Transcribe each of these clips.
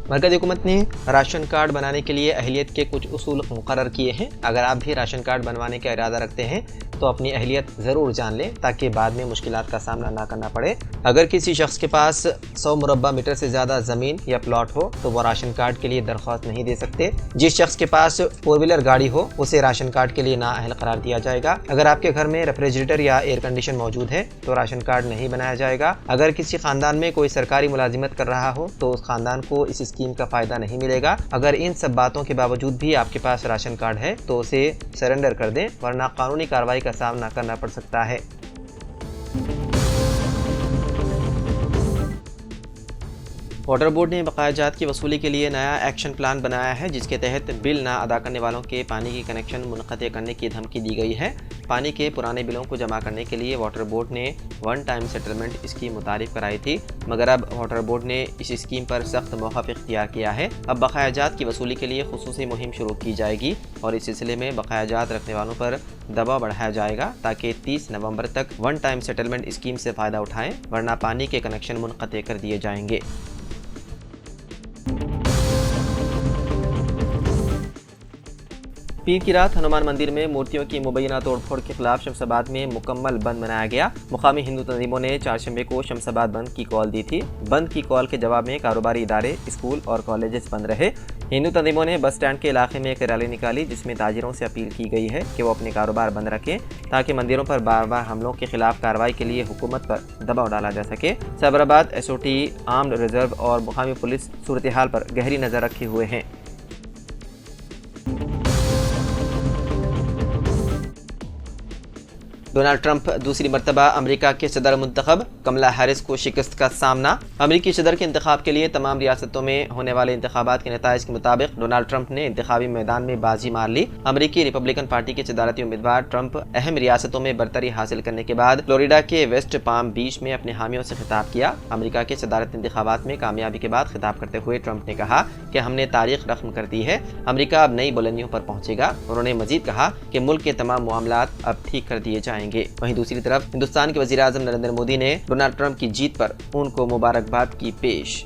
مرکزی حکومت نے راشن کارڈ بنانے کے لیے اہلیت کے کچھ اصول مقرر کیے ہیں۔ اگر آپ بھی راشن کارڈ بنوانے کا ارادہ رکھتے ہیں تو اپنی اہلیت ضرور جان لیں تاکہ بعد میں مشکلات کا سامنا نہ کرنا پڑے۔ اگر کسی شخص کے پاس 100 مربع میٹر سے زیادہ زمین یا پلاٹ ہو تو وہ راشن کارڈ کے لیے درخواست نہیں دے سکتے۔ جس شخص کے پاس 4 ویلر گاڑی ہو اسے راشن کارڈ کے لیے نااہل قرار دیا جائے گا۔ اگر آپ کے گھر میں ریفریجریٹر یا ایئر کنڈیشن موجود ہے تو راشن کارڈ نہیں بنایا جائے گا۔ اگر کسی خاندان میں کوئی سرکاری ملازمت کر رہا ہو تو اس خاندان کو اس اسکیم کا فائدہ نہیں ملے گا۔ اگر ان سب باتوں کے باوجود بھی آپ کے پاس راشن کارڈ ہے تو اسے سرنڈر کر دیں ورنہ قانونی کارروائی کا سامنا کرنا پڑ سکتا ہے۔ واٹر بورڈ نے بقایا جات کی وصولی کے لیے نیا ایکشن پلان بنایا ہے جس کے تحت بل نہ ادا کرنے والوں کے پانی کی کنیکشن منقطع کرنے کی دھمکی دی گئی ہے۔ پانی کے پرانے بلوں کو جمع کرنے کے لیے واٹر بورڈ نے ون ٹائم سیٹلمنٹ اسکیم متعارف کرائی تھی، مگر اب واٹر بورڈ نے اس اسکیم پر سخت موقف اختیار کیا ہے۔ اب بقایا جات کی وصولی کے لیے خصوصی مہم شروع کی جائے گی اور اس سلسلے میں بقایا جات رکھنے والوں پر دباؤ بڑھایا جائے گا تاکہ 30 نومبر تک ون ٹائم سیٹلمنٹ اسکیم سے فائدہ اٹھائیں ورنہ پانی کے کنیکشن منقطع کر دیے جائیں گے۔ پیر کی رات ہنومان مندر میں مورتیوں کی مبینہ توڑ پھوڑ کے خلاف شمس آباد میں مکمل بند منایا گیا۔ مقامی ہندو تنظیموں نے چہارشنبے کو شمس آباد بند کی کال دی تھی۔ بند کی کال کے جواب میں کاروباری ادارے، اسکول اور کالجز بند رہے۔ ہندو تنظیموں نے بس اسٹینڈ کے علاقے میں ایک ریلی نکالی جس میں تاجروں سے اپیل کی گئی ہے کہ وہ اپنے کاروبار بند رکھیں تاکہ مندروں پر بار بار حملوں کے خلاف کارروائی کے لیے حکومت پر دباؤ ڈالا جا سکے۔ سائبرآباد SOT، آرمڈ ریزرو اور مقامی پولیس صورتحال پر گہری نظر رکھے ہوئے ہیں۔ ڈونلڈ ٹرمپ دوسری مرتبہ امریکہ کے صدر منتخب، کملا ہیرس کو شکست کا سامنا۔ امریکی صدر کے انتخاب کے لیے تمام ریاستوں میں ہونے والے انتخابات کے نتائج کے مطابق ڈونلڈ ٹرمپ نے انتخابی میدان میں بازی مار لی۔ امریکی ریپبلکن پارٹی کے صدارتی امیدوار ٹرمپ اہم ریاستوں میں برتری حاصل کرنے کے بعد فلوریڈا کے ویسٹ پام بیچ میں اپنے حامیوں سے خطاب کیا۔ امریکہ کے صدارتی انتخابات میں کامیابی کے بعد خطاب کرتے ہوئے ٹرمپ نے کہا کہ ہم نے تاریخ رقم کر دی ہے، امریکہ اب نئی بلندیوں پر پہنچے گا۔ انہوں نے مزید کہا کہ ملک کے تمام معاملات اب ٹھیک کر دیے جائیں گے۔ وہیں دوسری طرف ہندوستان کے وزیر اعظم نریندر مودی نے ڈونلڈ ٹرمپ کی جیت پر ان کو مبارکباد کی پیش۔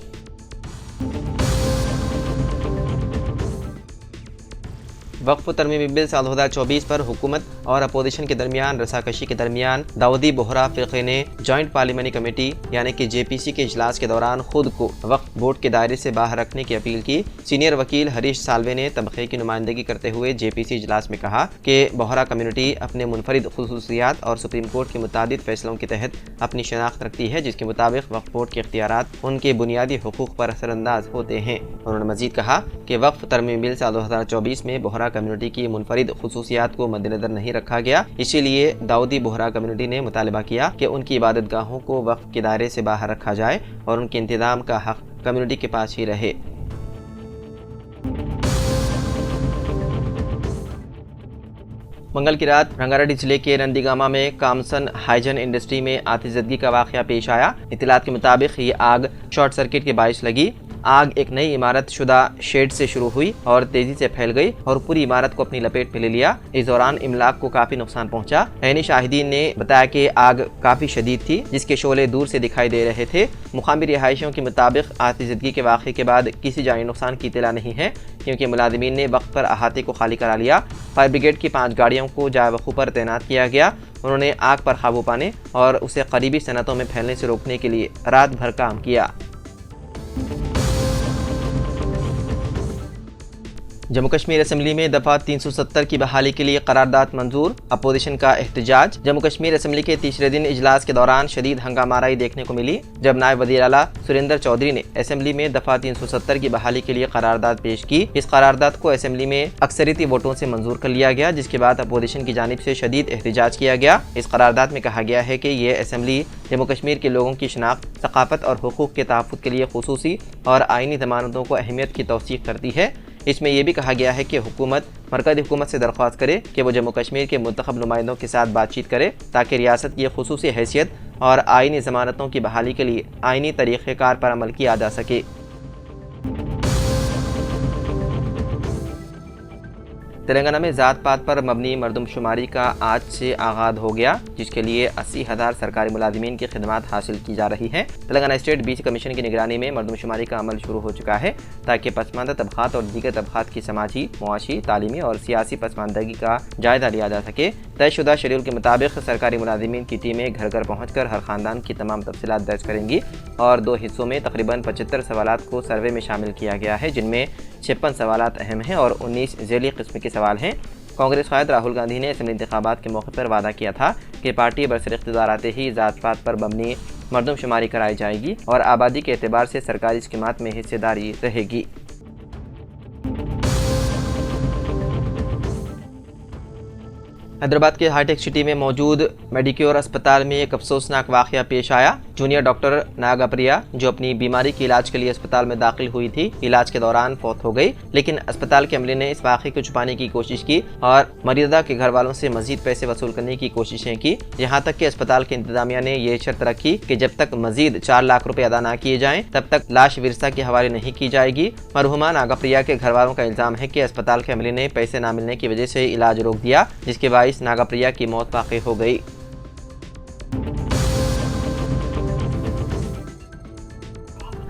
وقف ترمیمی بل سال 2024 پر حکومت اور اپوزیشن کے درمیان رساکشی کے درمیان داؤدی بوہرا فرقے نے جوائنٹ پارلیمانی کمیٹی یعنی کہ JPC کے اجلاس کے دوران خود کو وقف بورڈ کے دائرے سے باہر رکھنے کی اپیل کی۔ سینئر وکیل ہریش سالوے نے طبقے کی نمائندگی کرتے ہوئے JPC اجلاس میں کہا کہ بوہرا کمیونٹی اپنے منفرد خصوصیات اور سپریم کورٹ کے متعدد فیصلوں کے تحت اپنی شناخت رکھتی ہے جس کے مطابق وقف بورڈ کے اختیارات ان کے بنیادی حقوق پر اثر انداز ہوتے ہیں۔ انہوں نے مزید کہا کہ وقف ترمیمی بل سال 2024 میں بوہرا کمیونٹی کی منفرد خصوصیات کو مد نظر نہیں رکھا گیا، اسی لیے داؤدی بوہرا کمیونٹی نے مطالبہ کیا کہ ان کی عبادت گاہوں کو وقف کے دائرے سے باہر رکھا جائے اور ان کے انتظام کا حق کمیونٹی کے پاس ہی رہے۔ منگل کی رات رنگاریڈی ضلع کے نندی گاما میں کامسن ہائیجن انڈسٹری میں آتش زدگی کا واقعہ پیش آیا۔ اطلاعات کے مطابق یہ آگ شارٹ سرکٹ کے باعث لگی۔ آگ ایک نئی عمارت شدہ شیڈ سے شروع ہوئی اور تیزی سے پھیل گئی اور پوری عمارت کو اپنی لپیٹ میں لے لیا۔ اس دوران املاک کو کافی نقصان پہنچا۔ عینی شاہدین نے بتایا کہ آگ کافی شدید تھی جس کے شعلے دور سے دکھائی دے رہے تھے۔ مقامی رہائشیوں کے مطابق آتش زدگی کے واقعے کے بعد کسی جانی نقصان کی اطلاع نہیں ہے کیونکہ ملازمین نے وقت پر احاطے کو خالی کرا لیا۔ فائر بریگیڈ کی 5 گاڑیوں کو جائے وقوع پر تعینات کیا گیا۔ انہوں نے آگ پر قابو پانے اور اسے قریبی صنعتوں میں پھیلنے سے روکنے کے لیے رات بھر کام کیا۔ جموں کشمیر اسمبلی میں دفعہ 370 کی بحالی کے لیے قرارداد منظور، اپوزیشن کا احتجاج۔ جموں کشمیر اسمبلی کے تیسرے دن اجلاس کے دوران شدید ہنگامہ آرائی دیکھنے کو ملی جب نائب وزیر اعلیٰ سریندر چودھری نے اسمبلی میں دفعہ 370 کی بحالی کے لیے قرارداد پیش کی۔ اس قرارداد کو اسمبلی میں اکثریتی ووٹوں سے منظور کر لیا گیا جس کے بعد اپوزیشن کی جانب سے شدید احتجاج کیا گیا۔ اس قرارداد میں کہا گیا ہے کہ یہ اسمبلی جموں کشمیر کے لوگوں کی شناخت، ثقافت اور حقوق کے تحفظ کے لیے خصوصی اور آئینی ضمانتوں کو اہمیت کی توثیق کرتی ہے۔ اس میں یہ بھی کہا گیا ہے کہ حکومت مرکزی حکومت سے درخواست کرے کہ وہ جموں کشمیر کے منتخب نمائندوں کے ساتھ بات چیت کرے تاکہ ریاست کی خصوصی حیثیت اور آئینی ضمانتوں کی بحالی کے لیے آئینی طریقہ کار پر عمل کیا جا سکے۔ تلنگانہ میں ذات پات پر مبنی مردم شماری کا آج سے آغاز ہو گیا، جس کے لیے 80,000 سرکاری ملازمین کی خدمات حاصل کی جا رہی ہیں۔ Telangana state B C commission کی نگرانی میں مردم شماری کا عمل شروع ہو چکا ہے تاکہ پسماندہ طبقات اور دیگر طبقات کی سماجی، معاشی، تعلیمی اور سیاسی پسماندگی کا جائزہ لیا جا سکے۔ طے شدہ شیڈول کے مطابق سرکاری ملازمین کی ٹیمیں گھر گھر پہنچ کر ہر خاندان کی تمام تفصیلات درج کریں گی اور 2 حصوں میں تقریباً 75 سوالات کو سروے میں شامل کیا گیا ہے، جن میں 56 سوالات اہم ہیں اور 19 ذیلی قسم کے سوال ہیں۔ کانگریس قائد راہل گاندھی نے اسمبلی انتخابات کے موقع پر وعدہ کیا تھا کہ پارٹی برسر اقتدار آتے ہی ذات پات پر مبنی مردم شماری کرائی جائے گی اور آبادی کے اعتبار سے سرکاری اسکیمات میں حصہ داری رہے گی۔ حیدرآباد کے ہائی ٹیک سٹی میں موجود میڈیکیور اسپتال میں ایک افسوسناک واقعہ پیش آیا۔ جونیئر ڈاکٹر ناگا پریا، جو اپنی بیماری کے علاج کے لیے اسپتال میں داخل ہوئی تھی، علاج کے دوران فوت ہو گئی، لیکن اسپتال کے عملے نے اس واقعے کو چھپانے کی کوشش کی اور مریضہ کے گھر والوں سے مزید پیسے وصول کرنے کی کوششیں کی، یہاں تک کہ اسپتال کی انتظامیہ نے یہ شرط رکھی کہ جب تک مزید 4 لاکھ روپے ادا نہ کیے جائیں تب تک لاش ورثہ کے حوالے نہیں کی جائے گی۔ مرحومہ ناگا پریا کے گھر والوں کا الزام ہے کہ اسپتال کے عملے نے پیسے نہ ملنے کی وجہ سے علاج روک دیا، جس کے باعث ناگا پریا کی موت واقع ہو گئی۔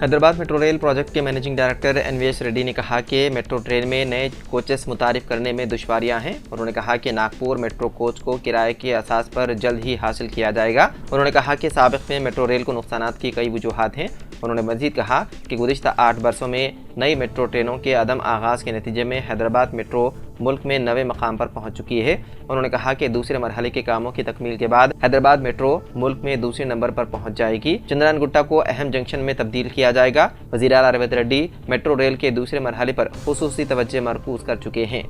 حیدرآباد میٹرو ریل پروجیکٹ کے managing director N V S ready نے کہا کہ میٹرو ٹرین میں نئے کوچز متعارف کرنے میں دشواریاں ہیں۔ انہوں نے کہا کہ ناگپور میٹرو کوچ کو کرائے کے اساس پر جلد ہی حاصل کیا جائے گا۔ انہوں نے کہا کہ سابق میں میٹرو ریل کو نقصانات کی کئی وجوہات ہیں۔ انہوں نے مزید کہا کہ گزشتہ 8 برسوں میں نئی میٹرو ٹرینوں کے عدم آغاز کے نتیجے میں حیدرآباد میٹرو ملک میں 9ویں مقام پر پہنچ چکی ہے۔ انہوں نے کہا کہ دوسرے مرحلے کے کاموں کی تکمیل کے بعد حیدرآباد میٹرو ملک میں دوسرے نمبر پر پہنچ جائے گی۔ چندران گٹا کو اہم جنکشن میں تبدیل کیا جائے گا۔ وزیر اعلیٰ ریونت ریڈی میٹرو ریل کے دوسرے مرحلے پر خصوصی توجہ مرکوز کر چکے ہیں۔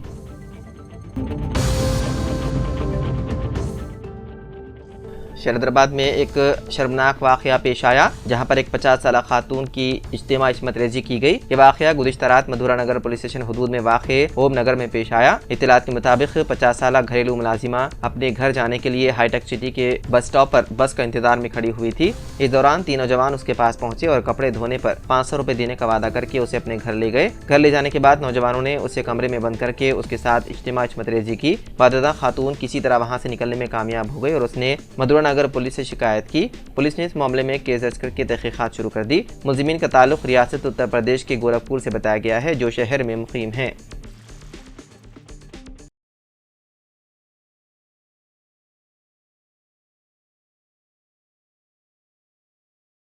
حیدرآباد میں ایک شرمناک واقعہ پیش آیا، جہاں پر ایک 50 سالہ خاتون کی اجتماعی عصمت ریزی کی گئی۔ یہ واقعہ گزشتہ رات مدھورا نگر پولیس اسٹیشن حدود میں واقع اوم نگر میں پیش آیا۔ اطلاعات کے مطابق 50 سالہ گھریلو ملازمہ اپنے گھر جانے کے لیے ہائی ٹیک سٹی کے بس اسٹاپ پر بس کا انتظار میں کھڑی ہوئی تھی۔ اس دوران 3 نوجوان اس کے پاس پہنچے اور کپڑے دھونے پر 500 روپے دینے کا وعدہ کر کے اسے اپنے گھر لے گئے۔ گھر لے جانے کے بعد نوجوانوں نے اسے کمرے میں بند کر کے اس کے ساتھ اجتماعی عصمت ریزی کی۔ بعد خاتون کسی طرح وہاں سے نکلنے میں کامیاب ہو گئی اور اس نے مدھورا نگر پولیس سے شکایت کی۔ پولیس نے اس معاملے میں کیس درج کر کے تحقیقات شروع کر دی۔ ملزمین کا تعلق ریاست اتر پردیش کے گورکھپور سے بتایا گیا ہے، جو شہر میں مقیم ہیں۔